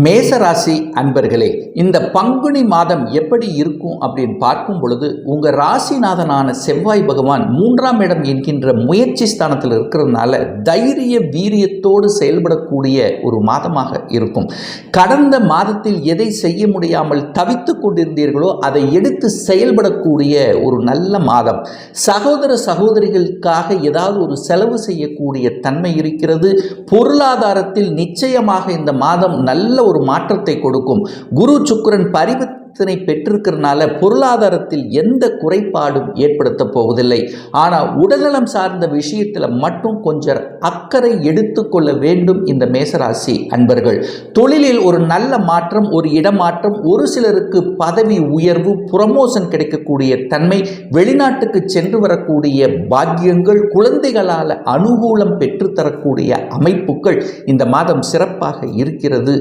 மேசராசி அன்பர்களே, இந்த பங்குனி மாதம் எப்படி இருக்கும் அப்படின்னு பார்க்கும் பொழுது உங்கள் ராசிநாதனான செவ்வாய் பகவான் 3ஆம் இடம் என்கின்ற முயற்சி ஸ்தானத்தில் இருக்கிறதுனால தைரிய வீரியத்தோடு செயல்படக்கூடிய ஒரு மாதமாக இருக்கும். கடந்த மாதத்தில் எதை செய்ய முடியாமல் தவித்து கொண்டிருந்தீர்களோ அதை எடுத்து செயல்படக்கூடிய ஒரு நல்ல மாதம். சகோதர சகோதரிகளுக்காக ஏதாவது ஒரு செலவு செய்யக்கூடிய தன்மை இருக்கிறது. பொருளாதாரத்தில் நிச்சயமாக இந்த மாதம் நல்ல ஒரு மாற்றத்தை கொடுக்கும். குரு சுக்கிரன் பரிவர்த்தனை பெற்றிருக்கிறதுனால பொருளாதாரத்தில் எந்த குறைபாடும் ஏற்படுத்த போவதில்லை. ஆனால் உடல்நலம் சார்ந்த விஷயத்தில் மட்டும் கொஞ்சம் அக்கறை எடுத்துக்கொள்ள வேண்டும். இந்த மேசராசி அன்பர்கள் தொழிலில் ஒரு நல்ல மாற்றம், ஒரு இடமாற்றம், ஒரு சிலருக்கு பதவி உயர்வு, புரமோஷன் கிடைக்கக்கூடிய தன்மை, வெளிநாட்டுக்கு சென்று வரக்கூடிய பாக்கியங்கள், குழந்தைகளால் அனுகூலம் பெற்றுத்தரக்கூடிய அமைப்புகள் இந்த மாதம் சிறப்பாக இருக்கிறது.